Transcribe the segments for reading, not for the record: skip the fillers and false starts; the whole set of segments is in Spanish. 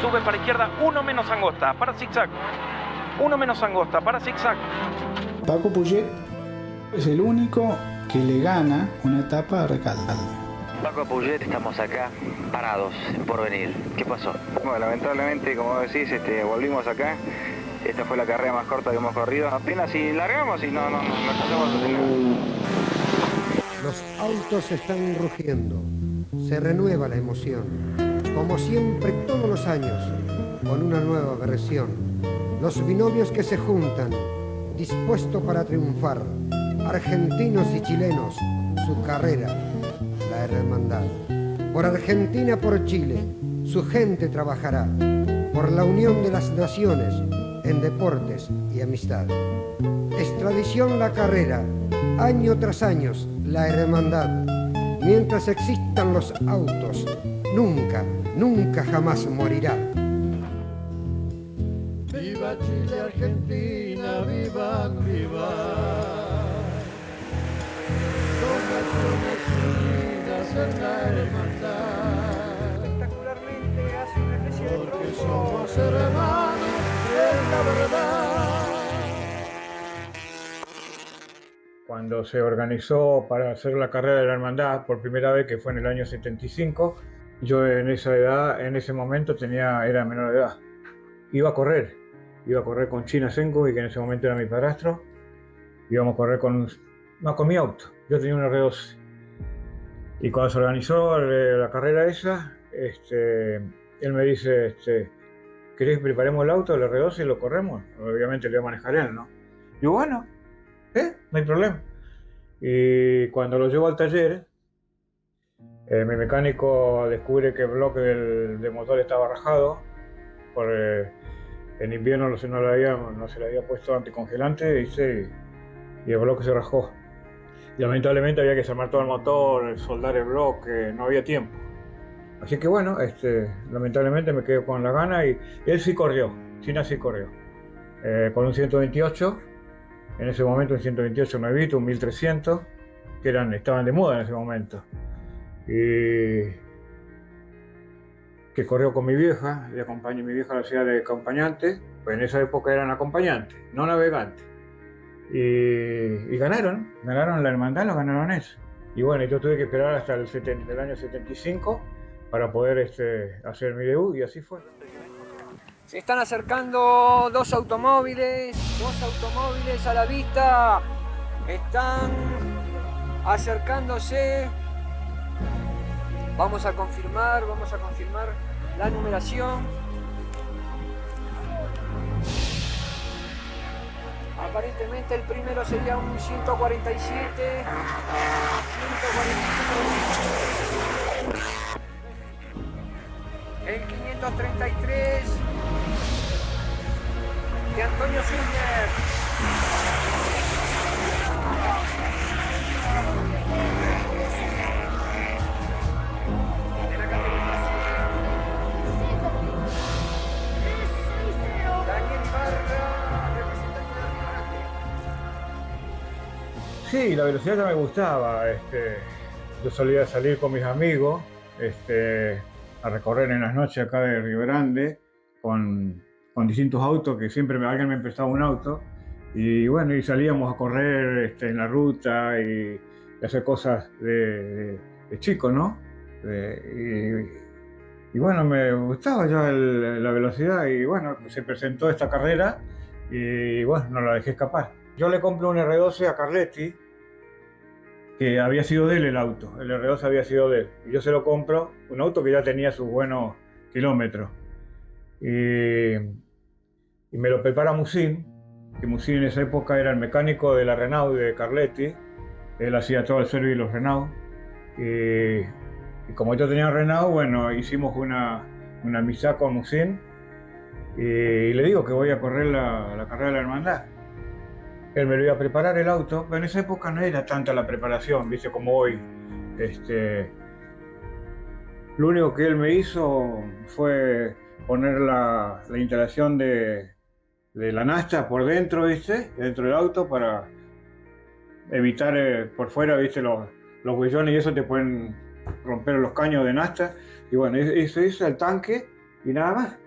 sube para izquierda, 1 menos angosta, para zigzag. 1 menos angosta, para zigzag. Paco Puget es el único que le gana una etapa a Recalde. Paco Puget, estamos acá parados, por venir. ¿Qué pasó? Bueno, lamentablemente, como decís, volvimos acá. Esta fue la carrera más corta que hemos corrido. Apenas si largamos y no alcanzamos a tener. Los autos están rugiendo. Se renueva la emoción. Como siempre, todos los años, con una nueva versión. Los binomios que se juntan, dispuestos para triunfar. Argentinos y chilenos, su carrera, la hermandad. Por Argentina, por Chile, su gente trabajará. Por la unión de las naciones, en deportes y amistad. Es tradición la carrera, año tras año la hermandad. Mientras existan los autos, nunca, nunca jamás morirá. Viva Chile, Argentina, viva, viva. Dos naciones unidas en la hermandad. Espectacularmente hace una especie de porque somos hermanos, es la verdad. Cuando se organizó para hacer la carrera de la hermandad por primera vez, que fue en el año 75, yo en esa edad, en ese momento era menor de edad. Iba a correr con China Senko, y que en ese momento era mi padrastro. Íbamos a correr con mi auto. Yo tenía un R12. Y cuando se organizó la carrera esa, él me dice, ¿querés que preparemos el auto, el R12, y lo corremos? Obviamente lo iba a manejar él, ¿no? Yo, bueno, no hay problema. Y cuando lo llevo al taller, mi mecánico descubre que el bloque del motor estaba rajado. En invierno no se le había puesto anticongelante, y el bloque se rajó. Y lamentablemente había que desarmar todo el motor, soldar el bloque, no había tiempo. Así que bueno, lamentablemente me quedé con la gana, y él sí corrió, China sí corrió. Con un 128, en ese momento un 128 nuevito, un 1300, que estaban de moda en ese momento. Y que corrió con mi vieja, mi vieja la hacía de acompañante, pues en esa época eran acompañantes, no navegantes. Y ganaron la hermandad, lo ganaron eso. Y bueno, yo tuve que esperar hasta el año 75 para poder hacer mi debut, y así fue. Se están acercando dos automóviles a la vista. Están acercándose. Vamos a confirmar la numeración. Aparentemente el primero sería un 147. El 533 de Antonio Zúñez. De la categoría Daniel Ibarra, representante de Río Grande. Sí, la velocidad ya me gustaba. Yo solía salir con mis amigos a recorrer en las noches acá de Río Grande con distintos autos, que siempre alguien me prestaba un auto, y bueno, y salíamos a correr en la ruta y hacer cosas de chico, ¿no? Y bueno, me gustaba ya la velocidad, y bueno, se presentó esta carrera y bueno, no la dejé escapar. Yo le compré un R12 a Carletti, que había sido de él el auto, el R12 había sido de él, y yo se lo compro, un auto que ya tenía sus buenos kilómetros, y me lo prepara Musin, que Musin en esa época era el mecánico de la Renault de Carletti. Él hacía todo el servicio de los Renault, y como yo tenía Renault, bueno, hicimos una amistad con Musin, y le digo que voy a correr la carrera de la hermandad. Él me lo iba a preparar el auto, pero en esa época no era tanta la preparación, ¿viste? Como hoy. Lo único que él me hizo fue poner la instalación de la nafta por dentro, ¿viste? Dentro del auto, para evitar por fuera, ¿viste? Los huellones y eso te pueden romper los caños de nafta. Y bueno, eso hizo el tanque y nada más.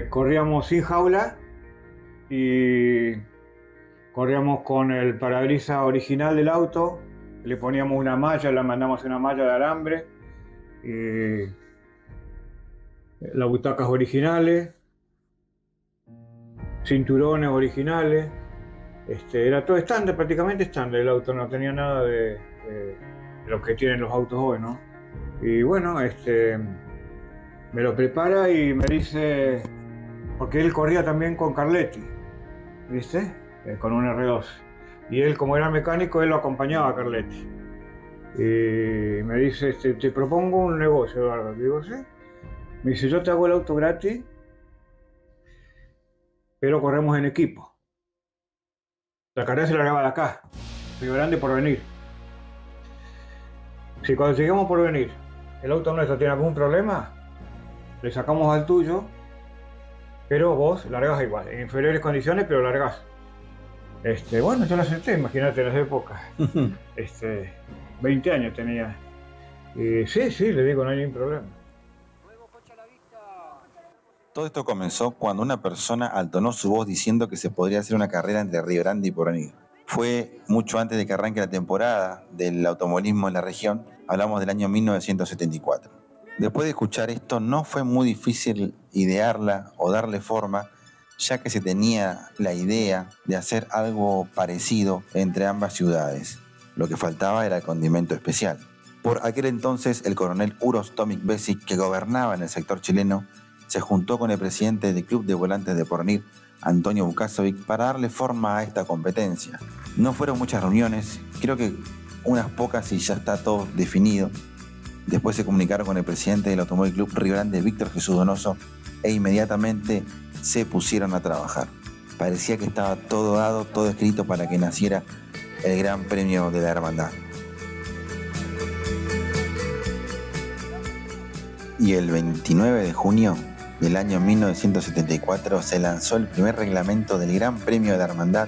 corríamos sin jaula y corríamos con el parabrisas original del auto, le poníamos una malla, le mandamos una malla de alambre, y las butacas originales, cinturones originales, era todo estándar, prácticamente estándar el auto, no tenía nada de lo que tienen los autos hoy, ¿no? Y bueno, me lo prepara y me dice, porque él corría también con Carletti, ¿viste? Con un R12. Y él, como era mecánico, él lo acompañaba a Carletti. Y me dice, te propongo un negocio, Eduardo. Digo, sí. Me dice, yo te hago el auto gratis, pero corremos en equipo. La carrera se largaba de acá, Río Grande Porvenir. Si cuando lleguemos por venir, el auto nuestro tiene algún problema, le sacamos al tuyo, pero vos largás igual, en inferiores condiciones, pero largás. Bueno, yo lo acepté, imagínate en esa época. 20 años tenía. Y sí, le digo, no hay ningún problema. Todo esto comenzó cuando una persona altonó su voz diciendo que se podría hacer una carrera entre Río Grande y Porvenir. Fue mucho antes de que arranque la temporada del automovilismo en la región, hablamos del año 1974. Después de escuchar esto, no fue muy difícil idearla o darle forma, ya que se tenía la idea de hacer algo parecido entre ambas ciudades. Lo que faltaba era el condimento especial. Por aquel entonces, el coronel Uros Tomic Besic, que gobernaba en el sector chileno, se juntó con el presidente del Club de Volantes de Porvenir, Antonio Vukasovic, para darle forma a esta competencia. No fueron muchas reuniones, creo que unas pocas y ya está todo definido. Después se comunicaron con el presidente del Automóvil Club Río Grande, Víctor Jesús Donoso, e inmediatamente se pusieron a trabajar. Parecía que estaba todo dado, todo escrito para que naciera el Gran Premio de la Hermandad. Y el 29 de junio del año 1974 se lanzó el primer reglamento del Gran Premio de la Hermandad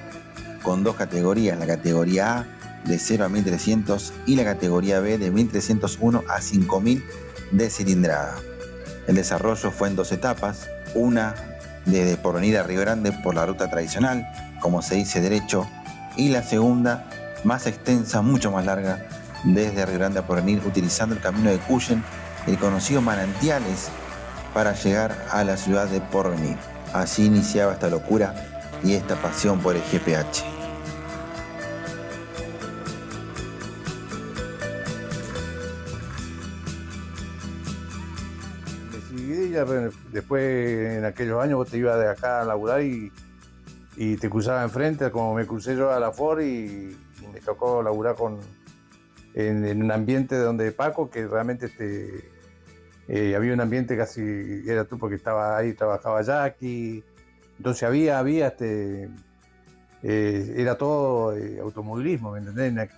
con dos categorías, la categoría A de 0 a 1300 y la categoría B de 1301 a 5000 de cilindrada. El desarrollo fue en dos etapas, una desde Porvenir a Río Grande por la ruta tradicional, como se dice derecho, y la segunda, más extensa, mucho más larga, desde Río Grande a Porvenir, utilizando el camino de Cuyen, el conocido Manantiales, para llegar a la ciudad de Porvenir. Así iniciaba esta locura y esta pasión por el GPH. Después, en aquellos años, vos te ibas de acá a laburar y te cruzabas enfrente, como me crucé yo a la Ford y me tocó laburar en un ambiente donde Paco, que realmente había un ambiente casi, era tú porque estaba ahí, trabajaba Jackie, entonces era todo automovilismo, ¿me entendés?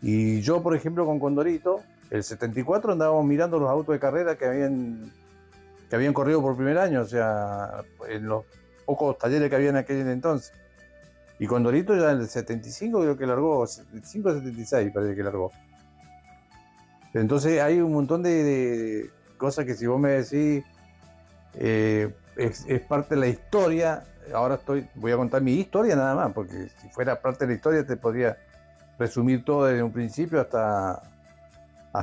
Y yo, por ejemplo, con Condorito, el 74 andábamos mirando los autos de carrera que habían corrido por primer año, o sea, en los pocos talleres que había en aquel entonces. Y Condorito ya en el 75 creo que largó, 75 o 76 parece que largó. Entonces hay un montón de cosas que si vos me decís es parte de la historia. Ahora voy a contar mi historia nada más, porque si fuera parte de la historia te podría resumir todo desde un principio hasta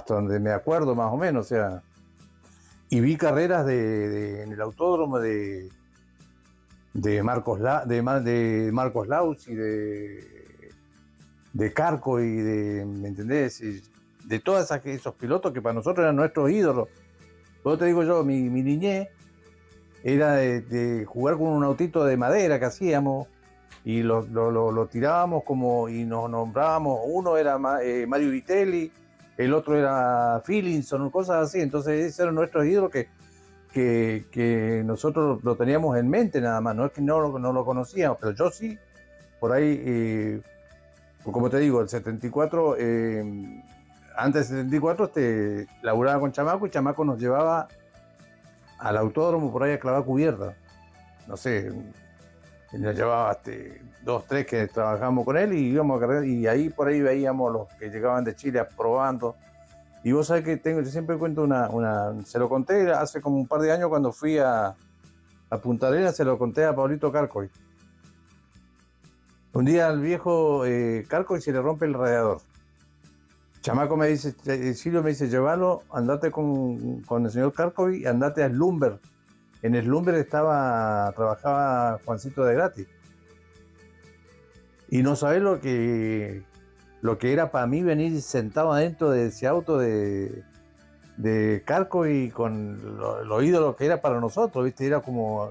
donde me acuerdo más o menos, o sea. Y vi carreras en el autódromo de Marcos Laus y de Carco y ¿me entendés? Y de todos esos pilotos que para nosotros eran nuestros ídolos. Luego te digo yo, mi niñez era de jugar con un autito de madera que hacíamos y lo tirábamos y nos nombrábamos. Uno era Mario Vitelli, el otro era Philipson, cosas así. Entonces esos eran nuestros ídolos que nosotros lo teníamos en mente nada más. No es que no lo conocíamos, pero yo sí, por ahí, como te digo, el 74, antes del 74 laburaba con Chamaco y Chamaco nos llevaba al autódromo por ahí a clavar cubierta. No sé, nos llevaba 2, 3 que trabajábamos con él y íbamos a cargar, y ahí por ahí veíamos los que llegaban de Chile probando. Y vos sabés que yo siempre cuento se lo conté hace como un par de años cuando fui a Punta Arenas, se lo conté a Pablito Carcoy. Un día al viejo Carcoy se le rompe el radiador. Chamaco me dice, Silvio me dice, llévalo, andate con el señor Carcoy, andate a Slumber. En Slumber trabajaba Juancito de Gratis. Y no sabés lo que era para mí venir sentado adentro de ese auto de Carcoy con lo ídolo que era para nosotros, ¿viste? Era como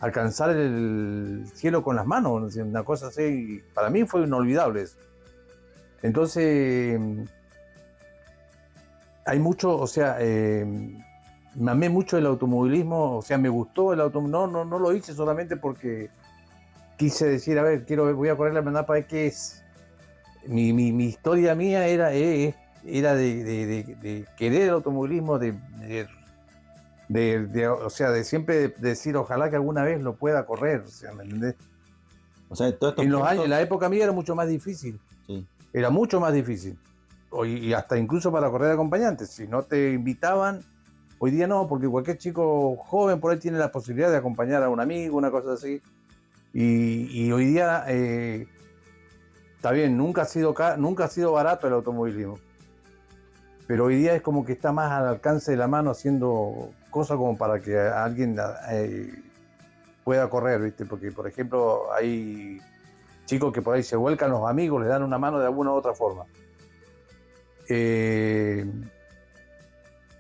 alcanzar el cielo con las manos, una cosa así. Para mí fue inolvidable eso. Entonces, hay mucho, o sea, me amé mucho el automovilismo, o sea, me gustó el automovilismo, no lo hice solamente porque quise decir, a ver, voy a correr la verdad para ver qué es. Mi historia mía era de querer el automovilismo, o sea, de siempre decir, ojalá que alguna vez lo pueda correr, o sea, ¿me entendés? O sea, todos estos En la época mía era mucho más difícil. Sí. Era mucho más difícil. Y hasta incluso para correr acompañantes. Si no te invitaban, hoy día no, porque cualquier chico joven por ahí tiene la posibilidad de acompañar a un amigo, una cosa así. Y hoy día, está bien, nunca ha sido barato el automovilismo. Pero hoy día es como que está más al alcance de la mano haciendo cosas como para que alguien pueda correr, ¿viste? Porque, por ejemplo, hay chicos que por ahí se vuelcan los amigos, les dan una mano de alguna u otra forma.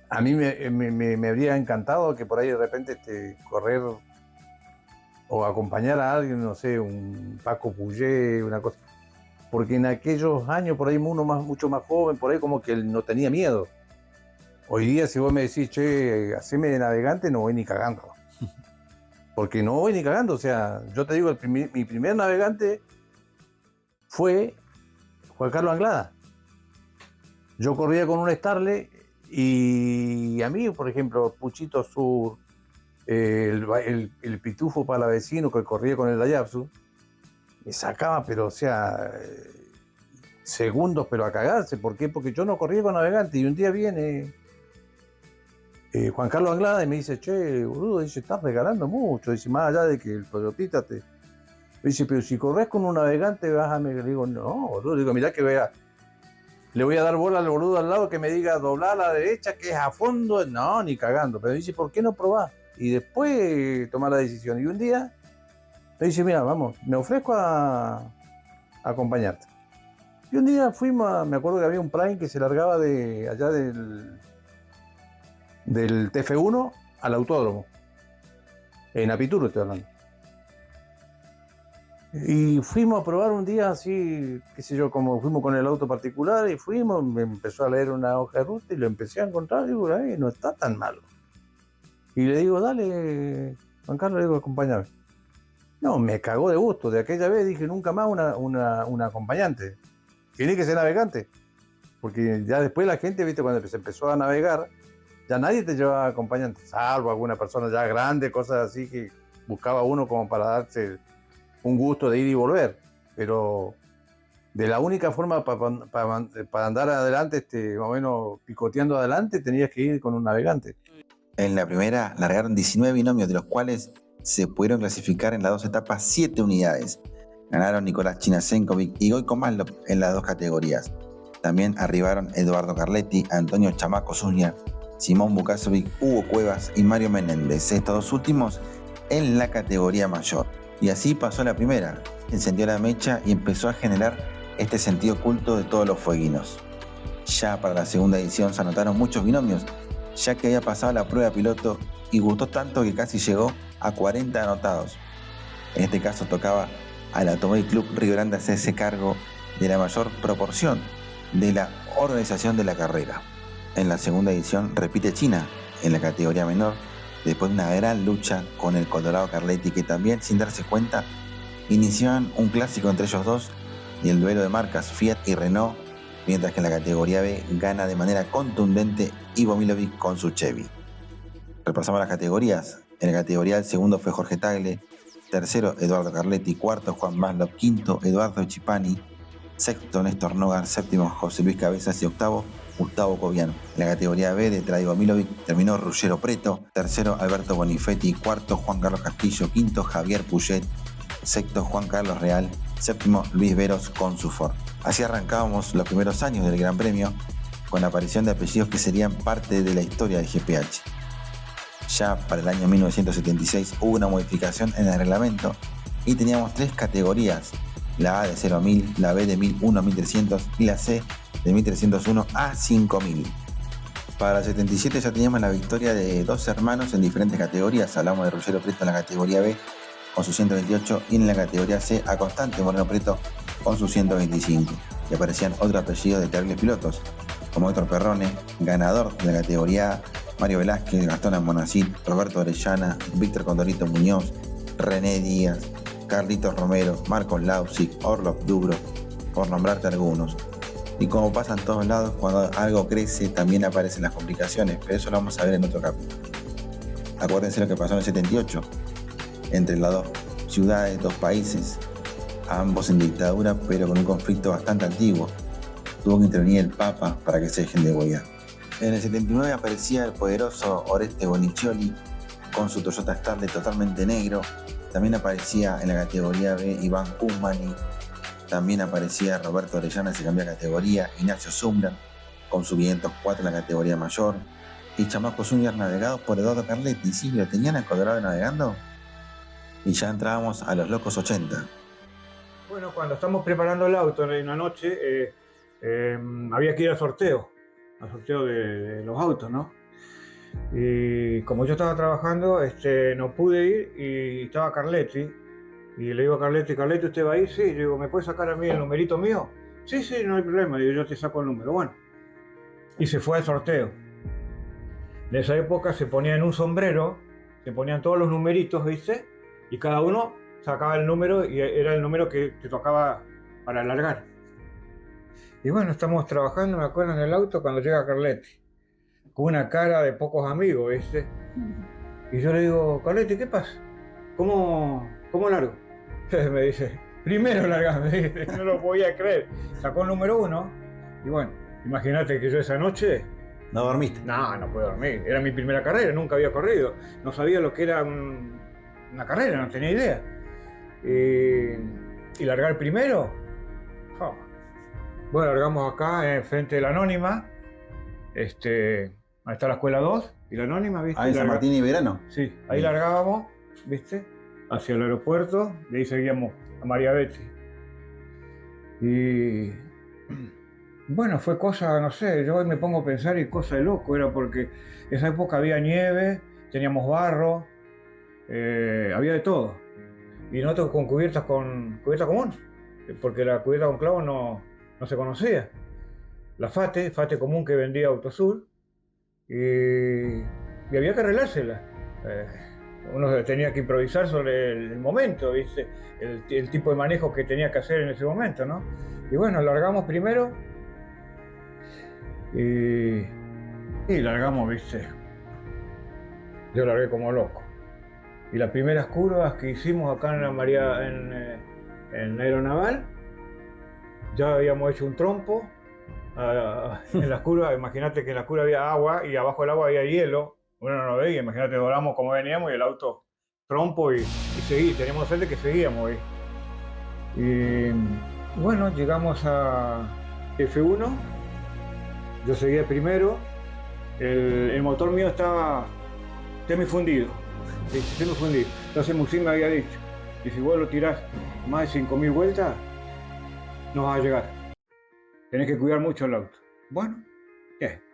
A mí me habría encantado que por ahí de repente correr o acompañar a alguien, no sé, un Paco Puget, una cosa. Porque en aquellos años por ahí uno mucho más joven, por ahí como que no tenía miedo. Hoy día si vos me decís, che, haceme de navegante, no voy ni cagando. Porque no voy ni cagando, o sea, yo te digo, mi primer navegante fue Juan Carlos Anglada. Yo corría con un Starlet y a mí, por ejemplo, Puchito Sur, el Pitufo para vecino que corría con el Daihatsu, me sacaba, pero o sea, segundos, pero a cagarse. ¿Por qué? Porque yo no corría con navegante y un día viene Juan Carlos Anglada y me dice, che, boludo, dice, estás regalando mucho. Dice, más allá de que el Toyotita te... Me dice, pero si corres con un navegante, bájame. Le digo, no, boludo, digo, mirá que vea. Le voy a dar bola al boludo al lado que me diga doblar a la derecha, que es a fondo. No, ni cagando. Pero dice, ¿por qué no probás? Y después tomar la decisión. Y un día me dice, mira, vamos, me ofrezco a acompañarte. Y un día fuimos, me acuerdo que había un Prime que se largaba de allá del TF1 al autódromo. En Apituro estoy hablando. Y fuimos a probar un día así, qué sé yo, como fuimos con el auto particular y fuimos, me empezó a leer una hoja de ruta y lo empecé a encontrar y digo, no está tan malo. Y le digo, dale, Juan Carlos, le digo, acompáñame. No, me cagó de gusto. De aquella vez dije, nunca más una acompañante. Tiene que ser navegante. Porque ya después la gente, viste, cuando se empezó a navegar, ya nadie te llevaba acompañante, salvo alguna persona ya grande, cosas así que buscaba uno como para darse un gusto de ir y volver. Pero de la única forma para andar adelante, más o menos picoteando adelante, tenías que ir con un navegante. En la primera largaron 19 binomios, de los cuales se pudieron clasificar en las dos etapas 7 unidades. Ganaron Nicolás Chinasenkovic y Goico Maslov en las dos categorías. También arribaron Eduardo Carletti, Antonio Chamaco Zúñiga, Simón Bukasovic, Hugo Cuevas y Mario Menéndez, estos dos últimos en la categoría mayor. Y así pasó la primera, encendió la mecha y empezó a generar este sentido oculto de todos los fueguinos. Ya para la segunda edición se anotaron muchos binomios, ya que había pasado la prueba piloto y gustó tanto que casi llegó a 40 anotados. En este caso tocaba al Automóvil Club Río Grande hacerse cargo de la mayor proporción de la organización de la carrera. En la segunda edición repite China en la categoría menor, después de una gran lucha con el Colorado Carletti, que también, sin darse cuenta, iniciaban un clásico entre ellos dos y el duelo de marcas Fiat y Renault, mientras que en la categoría B gana de manera contundente Ivo Milovic con su Chevy. Repasamos las categorías. En la categoría el segundo fue Jorge Tagle, tercero Eduardo Carletti, cuarto Juan Maslov, quinto Eduardo Chipani, sexto Néstor Nogar, séptimo José Luis Cabezas y octavo Gustavo Cobian. En la categoría B de Traigo Milovic terminó Ruggero Preto, tercero Alberto Bonifetti, cuarto Juan Carlos Castillo, quinto Javier Puget, sexto Juan Carlos Real, séptimo Luis Veros con su Ford. Así arrancábamos los primeros años del Gran Premio con la aparición de apellidos que serían parte de la historia del GPH. Ya para el año 1976 hubo una modificación en el reglamento y teníamos 3 categorías, la A de 0 a 1000, la B de 1001 a 1300 y la C de 1301 a 5000. Para el 77 ya teníamos la victoria de 2 hermanos en diferentes categorías. Hablamos de Ruggero Preto en la categoría B con su 128 y en la categoría C a Constante Moreno Preto con su 125. Y aparecían otros apellidos de terribles pilotos, como Héctor Perrone, ganador de la categoría A, Mario Velázquez, Gastón Almonacid, Roberto Orellana, Víctor Condorito Muñoz, René Díaz, Carlitos Romero, Marcos Lausig, Orlov Dubro, por nombrarte algunos. Y como pasa en todos lados, cuando algo crece también aparecen las complicaciones, pero eso lo vamos a ver en otro capítulo. Acuérdense lo que pasó en el 78, entre las 2 ciudades, 2 países, ambos en dictadura, pero con un conflicto bastante antiguo. Tuvo que intervenir el Papa para que se dejen de huear. En el 79 aparecía el poderoso Oreste Boniccioli con su Toyota Starlet totalmente negro. También aparecía en la categoría B Iván Kumani. También aparecía Roberto Orellana, se cambió de categoría. Ignacio Zumbrán con su 504 en la categoría mayor. Y Chamacos Juniors navegados por Eduardo Carletti. ¿Sí? ¿Lo tenían a Colorado navegando? Y ya entrábamos a los locos 80. Bueno, cuando estamos preparando el auto en una noche, había que ir al sorteo de los autos, ¿no? Y como yo estaba trabajando, no pude ir y estaba Carletti. Y le digo a Carletti, ¿usted va a ir? Sí. Le digo, ¿me puede sacar a mí el numerito mío? Sí, no hay problema. Digo, yo te saco el número. Bueno. Y se fue al sorteo. En esa época se ponía en un sombrero, se ponían todos los numeritos, ¿viste? Y cada uno sacaba el número y era el número que te tocaba para alargar. Y bueno, estamos trabajando, me acuerdo, en el auto cuando llega Carletti, con una cara de pocos amigos, ¿viste? Y yo le digo, Carletti, ¿qué pasa? ¿Cómo largo? Me dice, primero largame, me dice, no lo podía creer. Sacó el número 1 y bueno, imagínate que yo esa noche... ¿No dormiste? No pude dormir. Era mi primera carrera, nunca había corrido. No sabía lo que era una carrera, no tenía idea. Y largar primero. Oh. Bueno, largamos acá, enfrente de la Anónima. Ahí está la Escuela 2 y la Anónima, ¿viste? Ahí en San Martín y Verano. Sí, ahí largábamos, ¿viste? Hacia el aeropuerto, de ahí seguíamos a María Betty. Y bueno, fue cosa, no sé, yo hoy me pongo a pensar y cosa de loco, era porque en esa época había nieve, teníamos barro, había de todo. Y nosotros con cubierta común, porque la cubierta con clavo no se conocía. La Fate común que vendía Autosur, y había que arreglársela. Uno tenía que improvisar sobre el momento, ¿viste? El tipo de manejo que tenía que hacer en ese momento, ¿no? Y bueno, largamos primero y largamos, ¿viste? Yo largué como loco. Y las primeras curvas que hicimos acá en Aeronaval, ya habíamos hecho un trompo. En las curvas, imagínate que en las curvas había agua y abajo del agua había hielo. Uno no lo veía, imagínate, volamos como veníamos y el auto trompo y seguí, teníamos suerte que seguíamos. Y bueno, llegamos a F1, yo seguía primero, el motor mío estaba semifundido. Entonces Musim me había dicho, y si vos lo tirás más de 5000 vueltas, no vas a llegar. Tenés que cuidar mucho el auto. Bueno, ¿qué?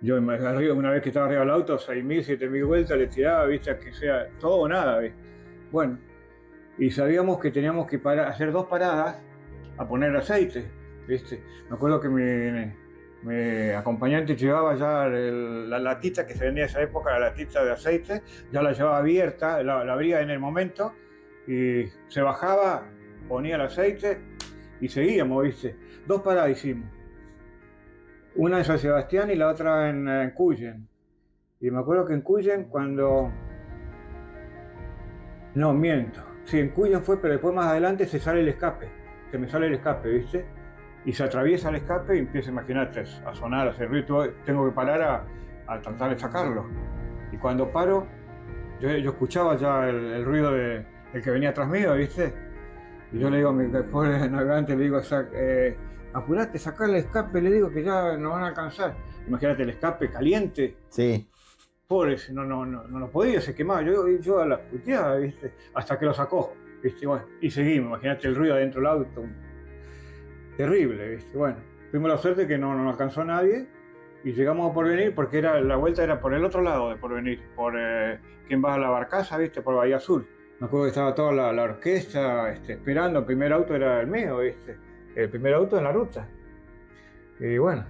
Yo una vez que estaba arriba del auto, 6000, 7000 vueltas, le tiraba, viste, que sea todo o nada, ¿viste? Bueno, y sabíamos que teníamos que hacer 2 paradas a poner aceite, viste. Me acuerdo que mi acompañante llevaba ya la latita que se vendía en esa época, la latita de aceite, ya la llevaba abierta, la abría en el momento, y se bajaba, ponía el aceite, y seguíamos, viste. 2 paradas hicimos. Una en San Sebastián y la otra en Cuyen. Y me acuerdo que en Cuyen cuando... No, miento. Sí, en Cuyen fue, pero después más adelante se sale el escape. se me sale el escape, ¿viste? Y se atraviesa el escape y empieza, imagínate, a sonar, a hacer ruido. Tengo que parar a tratar de sacarlo. Y cuando paro, yo escuchaba ya el ruido del que venía atrás mío, ¿viste? Y yo le digo a mi pobre navegante, le digo, apurate, sacar el escape, le digo que ya no van a alcanzar. Imagínate el escape caliente. Sí. Pobre, no lo podía, se quemaba. Yo a la puteada, ¿viste? Hasta que lo sacó, ¿viste? Bueno, y seguimos, imagínate el ruido adentro del auto. Terrible, ¿viste? Bueno, tuvimos la suerte que no alcanzó nadie y llegamos a Porvenir porque la vuelta era por el otro lado de Porvenir, por quien va a la barcaza, ¿viste? Por Bahía Azul. Me acuerdo que estaba toda la orquesta esperando, el primer auto era el mío, ¿viste? El primer auto en la ruta. Y bueno,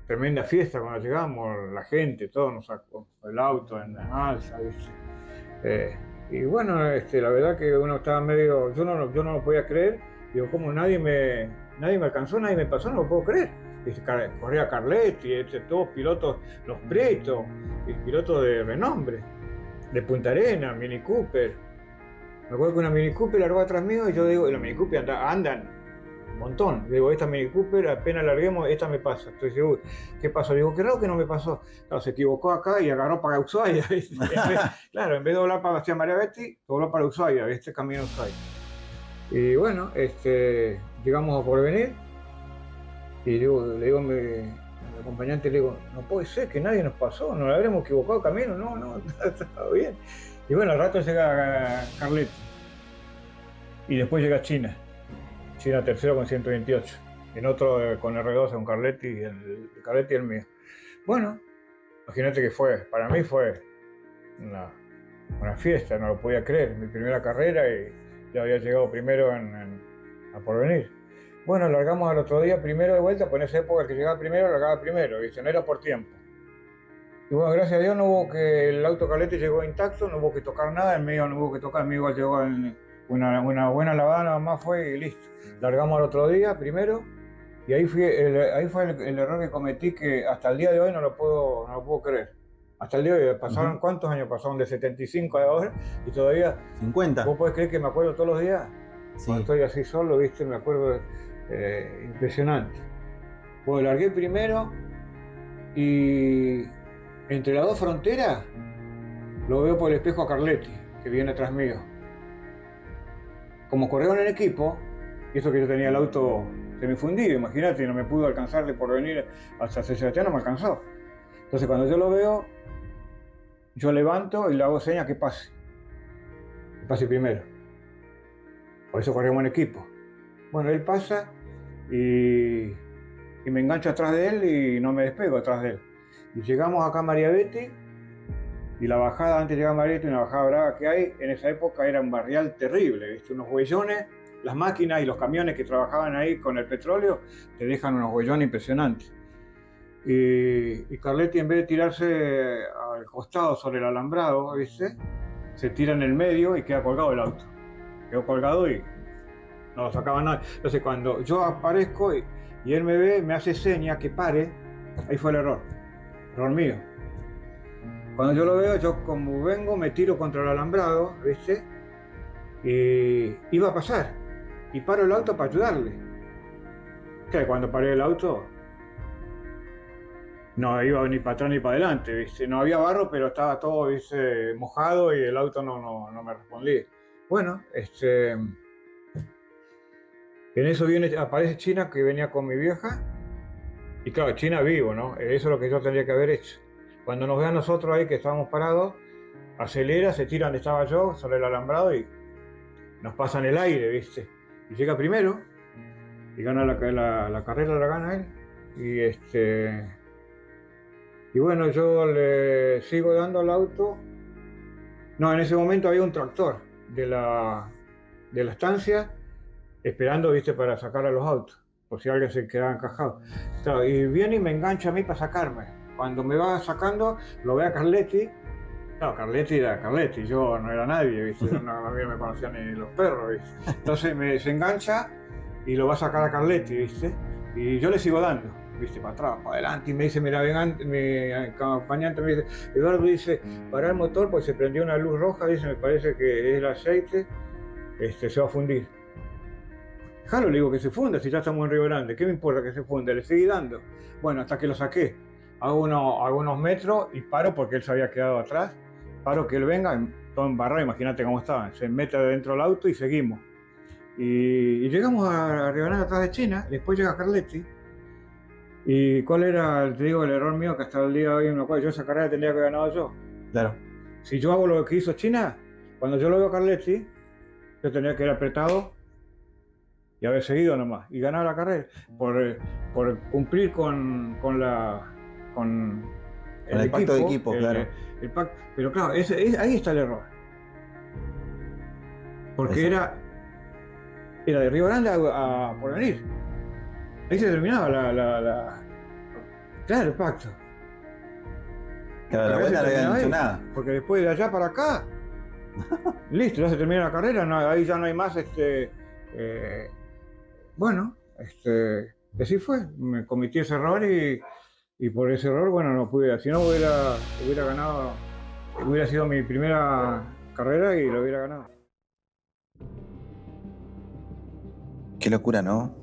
tremenda fiesta cuando llegamos, la gente, todo nos sacó el auto en la alza, ¿viste? Y bueno, la verdad que uno estaba medio, yo no lo podía creer, digo, como nadie me alcanzó, nadie me pasó, no lo puedo creer. Corría Carletti, todos pilotos, los Pretos, pilotos de renombre, de Punta Arenas, Mini Cooper. Me acuerdo que una Mini Cooper largó atrás mío y yo digo, los Mini Cooper andan un montón. Digo, esta Mini Cooper, apenas larguemos, esta me pasa. Entonces digo, ¿qué pasó? Digo, qué raro que no me pasó. Claro, se equivocó acá y agarró para Ushuaia. Claro, en vez de doblar hacia María Betty, dobló para Ushuaia, camino a Ushuaia. Y bueno, llegamos a Porvenir y le digo a mi acompañante, le digo, no puede ser que nadie nos pasó, nos habremos equivocado camino, no, estaba bien. Y bueno, al rato llega Carletti y después llega China tercero con 128, en otro con R12 con Carletti y el Carletti y el mío. Bueno, imagínate que para mí fue una fiesta, no lo podía creer, mi primera carrera y ya había llegado primero a Porvenir. Bueno, largamos al otro día primero de vuelta, pues en esa época el que llegaba primero, largaba primero, ¿viste? No era por tiempo. Y bueno, gracias a Dios no hubo el auto Carletti llegó intacto, no hubo que tocar nada, el mío no hubo que tocar, el mío llegó en una buena lavada nada más fue y listo. Largamos al otro día primero y ahí fue el error que cometí que hasta el día de hoy no lo puedo creer. Hasta el día de hoy, pasaron ¿cuántos años? Pasaron de 75 a ahora y todavía... 50. ¿Vos podés creer que me acuerdo todos los días? Sí. Cuando estoy así solo, ¿viste? Me acuerdo, impresionante. Bueno, largué primero y entre las dos fronteras lo veo por el espejo a Carletti, que viene atrás mío. Como corrieron en equipo, y eso que yo tenía el auto semifundido, imagínate, no me pudo alcanzar de Porvenir hasta San Sebastián, no me alcanzó. Entonces cuando yo lo veo, yo levanto y le hago señas que pase primero. Por eso corremos en equipo. Bueno, él pasa y me engancho atrás de él y no me despego atrás de él. Y llegamos acá a María Betty y la bajada, antes de llegar a María Betty, una bajada brava que hay, en esa época era un barrial terrible, ¿viste? Unos huellones, las máquinas y los camiones que trabajaban ahí con el petróleo te dejan unos huellones impresionantes. Y Carletti, en vez de tirarse al costado sobre el alambrado, ¿viste? Se tira en el medio y queda colgado el auto. Quedó colgado y no lo sacaba nada. Entonces cuando yo aparezco y él me ve, me hace seña que pare, ahí fue el error mío. Cuando yo lo veo, yo como vengo, me tiro contra el alambrado, ¿viste? Y iba a pasar. Y paro el auto para ayudarle. Claro, cuando paré el auto, no iba ni para atrás ni para adelante, ¿viste? No había barro, pero estaba todo, ¿viste? Mojado y el auto no me respondía. Bueno, en eso aparece China, que venía con mi vieja. Y claro, China vivo, ¿no? Eso es lo que yo tendría que haber hecho. Cuando nos ve a nosotros ahí que estábamos parados, acelera, se tira donde estaba yo, sobre el alambrado y nos pasan el aire, ¿viste? Y llega primero y gana la carrera, la gana él. Y bueno, yo le sigo dando al auto. No, en ese momento había un tractor de la estancia esperando, ¿viste? Para sacar a los autos, por si alguien se quedaba encajado. Claro, y viene y me engancha a mí para sacarme. Cuando me va sacando, lo ve a Carletti. Claro, Carletti era Carletti, yo no era nadie, ¿viste? A mí no me conocían ni los perros, ¿viste? Entonces se engancha y lo va a sacar a Carletti, ¿viste? Y yo le sigo dando, ¿viste? Para atrás, para adelante. Y me dice, mira, mi acompañante me dice, Eduardo, dice, para el motor, pues se prendió una luz roja, dice, me parece que es el aceite, se va a fundir. Jalo, le digo que se funda, si ya estamos en Río Grande, ¿qué me importa que se funde? Le seguí dando. Bueno, hasta que lo saqué. Hago unos metros y paro porque él se había quedado atrás. Paro que él venga, todo embarrado, imagínate cómo estaba. Se mete dentro del auto y seguimos. Y llegamos a Río Grande atrás de China, después llega Carletti. ¿Y cuál era, te digo, el error mío que hasta el día de hoy me acuerdo? Yo esa carrera tendría que haber ganado yo. Claro. Si yo hago lo que hizo China, cuando yo lo veo a Carletti, yo tendría que ir apretado y haber seguido nomás y ganar la carrera por cumplir con el pacto de equipo, claro. Pero claro, ahí está el error. Porque era de Río Grande a Porvenir. Ahí se terminaba claro, el pacto. Claro, la vuelta no había dicho nada. Porque después de allá para acá, listo, ya se termina la carrera, ahí ya no hay más así fue. Me cometí ese error y por ese error, bueno, no pude. Si no hubiera ganado, hubiera sido mi primera carrera y lo hubiera ganado. Qué locura, ¿no?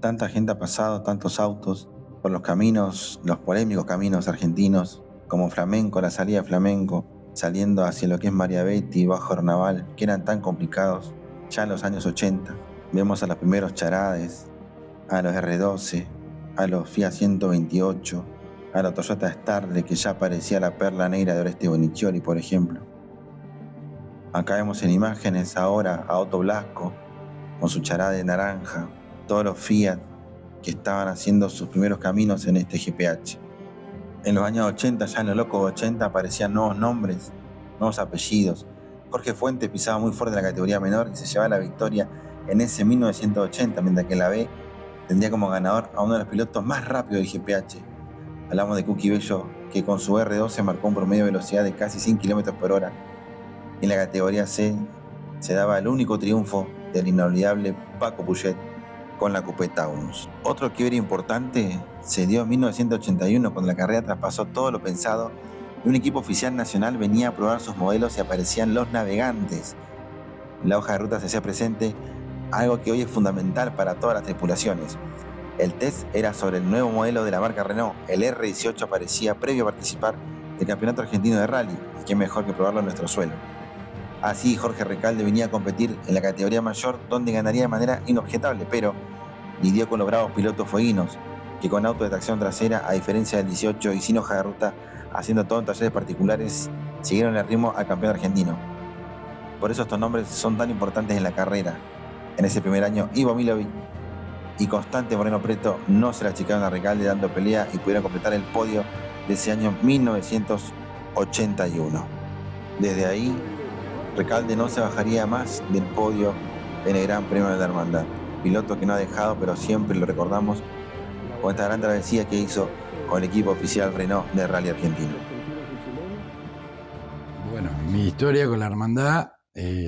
Tanta gente ha pasado, tantos autos, por los caminos, los polémicos caminos argentinos, como Flamenco, la salida de Flamenco, saliendo hacia lo que es María Betty, Bajo Arnaval, que eran tan complicados ya en los años 80. Vemos a los primeros Charades, a los R12, a los Fiat 128, a la Toyota Starlet, que ya parecía la perla negra de Oreste Bonichiori, por ejemplo. Acá vemos en imágenes ahora a Otto Blasco con su Charade naranja, todos los Fiat que estaban haciendo sus primeros caminos en este GPH. En los años 80, ya en los locos 80, aparecían nuevos nombres, nuevos apellidos. Jorge Fuentes pisaba muy fuerte en la categoría menor y se llevaba la victoria en ese 1980, mientras que en la B tendría como ganador a uno de los pilotos más rápidos del GPH. Hablamos de Cookie Bello, que con su R12 marcó un promedio de velocidad de casi 100 km por hora. Y en la categoría C se daba el único triunfo del inolvidable Paco Puget con la Coupé Taunus. Otro quiebre importante se dio en 1981, cuando la carrera traspasó todo lo pensado y un equipo oficial nacional venía a probar sus modelos y aparecían los navegantes. En la hoja de ruta se hacía presente algo que hoy es fundamental para todas las tripulaciones. El test era sobre el nuevo modelo de la marca Renault. El R18 aparecía previo a participar del Campeonato Argentino de Rally, y qué mejor que probarlo en nuestro suelo. Así Jorge Recalde venía a competir en la categoría mayor, donde ganaría de manera inobjetable, pero lidió con los bravos pilotos fueguinos, que con auto de tracción trasera, a diferencia del 18 y sin hoja de ruta, haciendo todo en talleres particulares, siguieron el ritmo al campeón argentino. Por eso estos nombres son tan importantes en la carrera. En ese primer año, Ivo Milovic y Constante Moreno Preto no se la achicaron a Recalde dando pelea y pudieron completar el podio de ese año 1981. Desde ahí, Recalde no se bajaría más del podio en el Gran Premio de la Hermandad. Piloto que no ha dejado, pero siempre lo recordamos con esta gran travesía que hizo con el equipo oficial Renault de Rally Argentino. Bueno, mi historia con la Hermandad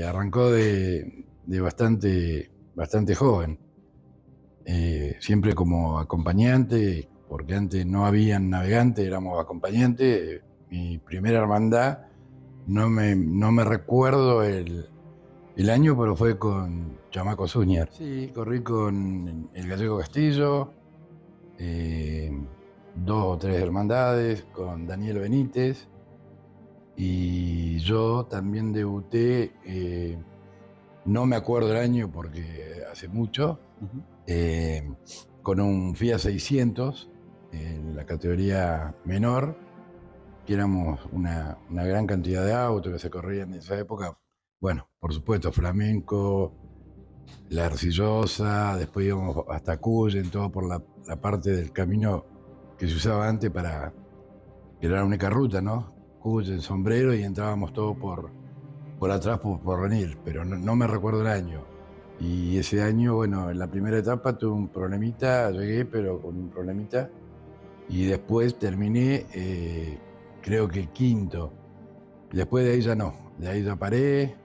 arrancó de bastante joven. Siempre como acompañante, porque antes no habían navegantes, éramos acompañantes. Mi primera Hermandad, no me recuerdo el año, pero fue con Chamaco Zúñiga. Sí, corrí con el Gallego Castillo, 2 o 3 hermandades, con Daniel Benítez, y yo también debuté, no me acuerdo el año porque hace mucho, con un Fiat 600 en la categoría menor, que éramos una gran cantidad de autos que se corrían en esa época. Bueno, por supuesto, Flamenco, La Arcillosa, después íbamos hasta Cuyen, todo por la parte del camino que se usaba antes que era la única ruta, ¿no? Cuyen, Sombrero, y entrábamos todo por atrás por venir, pero no me recuerdo el año. Y ese año, bueno, en la primera etapa tuve un problemita, llegué, pero con un problemita, y después terminé, creo que quinto. Después de ahí ya no, de ahí ya paré,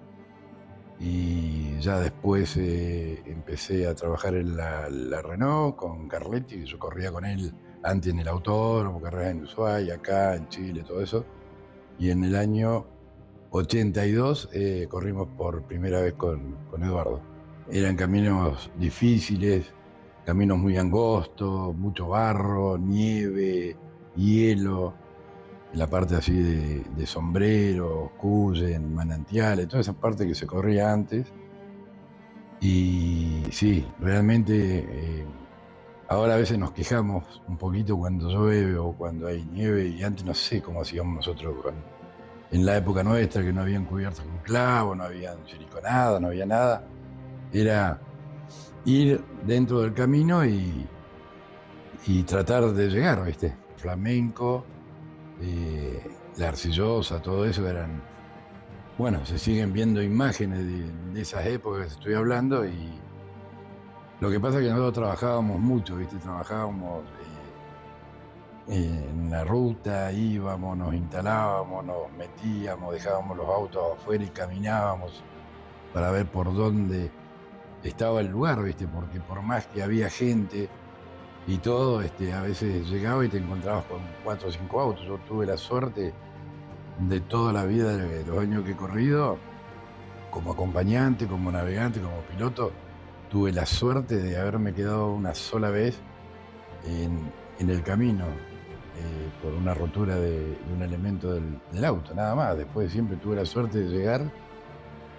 y ya después empecé a trabajar en la Renault con Carletti, que yo corría con él antes en el autódromo, carreras en Ushuaia, acá en Chile, todo eso. Y en el año 82 corrimos por primera vez con Eduardo. eran caminos difíciles, caminos muy angostos, mucho barro, nieve, hielo, en la parte así de Sombrero, Cuyen, Manantiales, toda esa parte que se corría antes. Y sí, realmente ahora a veces nos quejamos un poquito cuando llueve o cuando hay nieve, y antes no sé cómo hacíamos nosotros en la época nuestra, que no habían cubiertos con clavo, no habían siliconado, no había nada. Era ir dentro del camino y tratar de llegar, ¿viste? Flamenco, la Arcillosa, todo eso eran... Bueno, se siguen viendo imágenes de esas épocas que estoy hablando, y lo que pasa es que nosotros trabajábamos mucho, ¿viste? Trabajábamos en la ruta, íbamos, nos instalábamos, nos metíamos, dejábamos los autos afuera y caminábamos para ver por dónde estaba el lugar, ¿viste? Porque por más que había gente y todo, a veces llegaba y te encontrabas con 4 o 5 autos. Yo tuve la suerte de toda la vida, de los años que he corrido, como acompañante, como navegante, como piloto, tuve la suerte de haberme quedado una sola vez en el camino por una rotura de un elemento del auto, nada más. Después siempre tuve la suerte de llegar.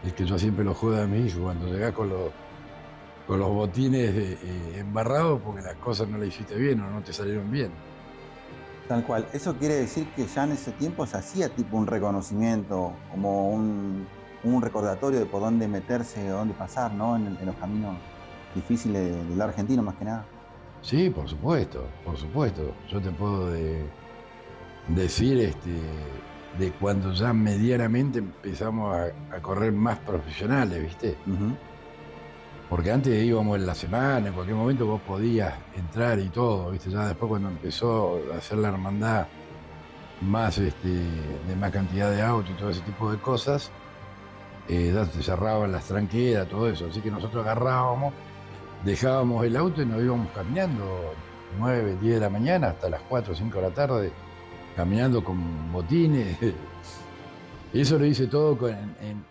Es que yo siempre lo jodo a mi hijo cuando llegás con los botines embarrados porque las cosas no las hiciste bien o no te salieron bien. Tal cual. Eso quiere decir que ya en ese tiempo se hacía tipo un reconocimiento, como un recordatorio de por dónde meterse o dónde pasar, ¿no? En los caminos difíciles del argentino, más que nada. Sí, por supuesto, por supuesto. Yo te puedo decir de cuando ya medianamente empezamos a correr más profesionales, ¿viste? Porque antes íbamos en la semana, en cualquier momento vos podías entrar y todo, ¿viste? Ya después cuando empezó a hacer la hermandad más de más cantidad de autos y todo ese tipo de cosas, ya se cerraban las tranqueras, todo eso. Así que nosotros agarrábamos, dejábamos el auto y nos íbamos caminando 9, 10 de la mañana hasta las 4 o 5 de la tarde, caminando con botines. Eso lo hice todo en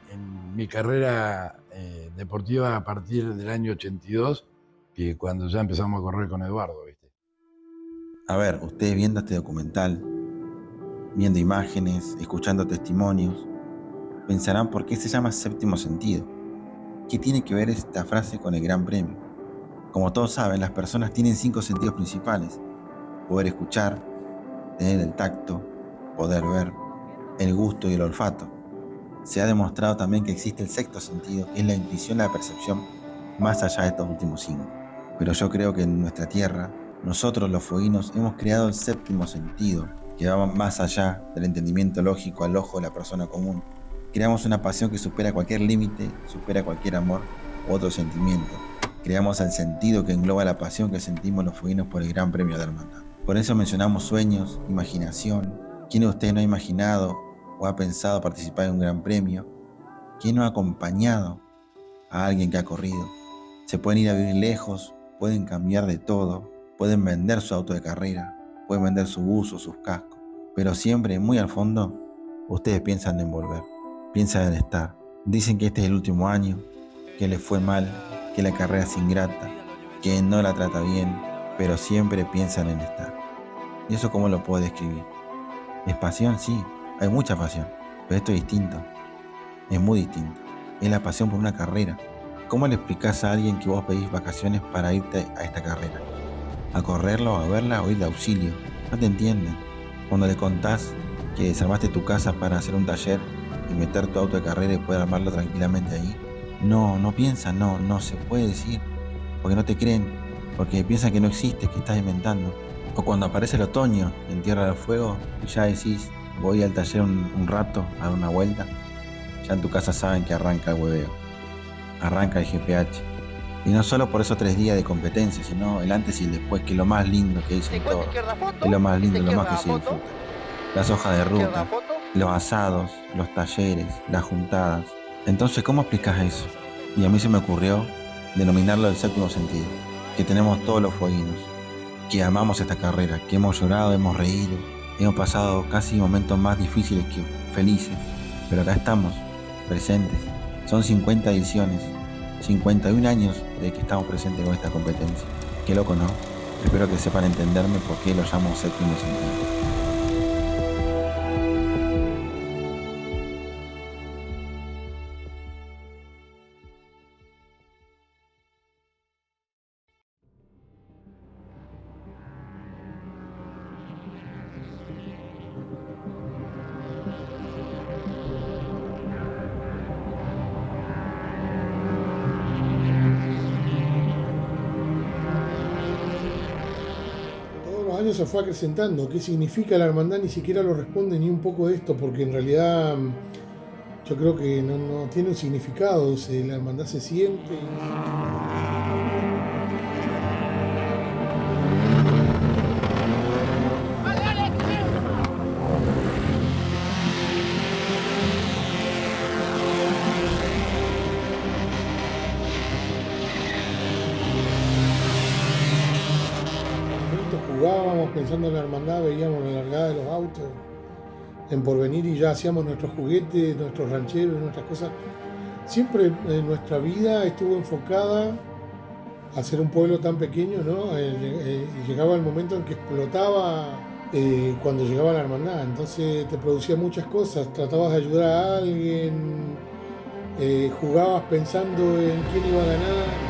mi carrera deportiva a partir del año 82, que cuando ya empezamos a correr con Eduardo, ¿viste? A ver, ustedes viendo este documental, viendo imágenes, escuchando testimonios, pensarán por qué se llama Séptimo Sentido. ¿Qué tiene que ver esta frase con el Gran Premio? Como todos saben, las personas tienen 5 sentidos principales: poder escuchar, tener el tacto, poder ver, el gusto y el olfato. Se ha demostrado también que existe el sexto sentido, que es la intuición, la percepción, más allá de estos últimos 5. Pero yo creo que en nuestra tierra, nosotros los fueguinos hemos creado el séptimo sentido, que va más allá del entendimiento lógico al ojo de la persona común. Creamos una pasión que supera cualquier límite, supera cualquier amor u otro sentimiento. Creamos el sentido que engloba la pasión que sentimos los fueguinos por el Gran Premio de Hermandad. Por eso mencionamos sueños, imaginación. ¿Quién de ustedes no ha imaginado o ha pensado participar en un Gran Premio? ¿Quién no ha acompañado a alguien que ha corrido? Se pueden ir a vivir lejos, pueden cambiar de todo, pueden vender su auto de carrera, pueden vender su buzo, sus cascos, pero siempre, muy al fondo, ustedes piensan en volver, piensan en estar. Dicen que este es el último año, que les fue mal, que la carrera es ingrata, que no la trata bien, pero siempre piensan en estar. ¿Y eso cómo lo puedo describir? ¿Es pasión? Sí, hay mucha pasión, pero esto es distinto, es muy distinto. Es la pasión por una carrera. ¿Cómo le explicás a alguien que vos pedís vacaciones para irte a esta carrera? ¿A correrla o a verla o ir de auxilio? No te entienden. Cuando le contás que desarmaste tu casa para hacer un taller y meter tu auto de carrera y poder armarlo tranquilamente ahí, no piensan, no se puede decir, porque no te creen, porque piensan que no existe, que estás inventando. O cuando aparece el otoño en Tierra del Fuego y ya decís, voy al taller un rato a dar una vuelta, ya en tu casa saben que arranca el hueveo, arranca el GPH. Y no solo por esos 3 días de competencia, sino el antes y el después, que es lo más lindo que dicen todos, es lo más lindo, lo más que se disfruta. Las hojas de ruta, los asados, los talleres, las juntadas. Entonces, ¿cómo explicas eso? Y a mí se me ocurrió denominarlo el séptimo sentido, que tenemos todos los fueguinos, que amamos esta carrera, que hemos llorado, hemos reído, hemos pasado casi momentos más difíciles que felices, pero acá estamos, presentes. Son 50 ediciones, 51 años de que estamos presentes con esta competencia. Qué loco, ¿no? Espero que sepan entenderme por qué lo llamo séptimo sentido. Se fue acrecentando. ¿Qué significa la hermandad? Ni siquiera lo responde ni un poco de esto, porque en realidad yo creo que no tiene un significado. La hermandad se siente. Jugábamos pensando en la hermandad, veíamos la largada de los autos en Porvenir y ya hacíamos nuestros juguetes, nuestros rancheros, nuestras cosas. Siempre nuestra vida estuvo enfocada a ser un pueblo tan pequeño, ¿no? Y llegaba el momento en que explotaba cuando llegaba la hermandad. Entonces te producía muchas cosas, tratabas de ayudar a alguien, jugabas pensando en quién iba a ganar.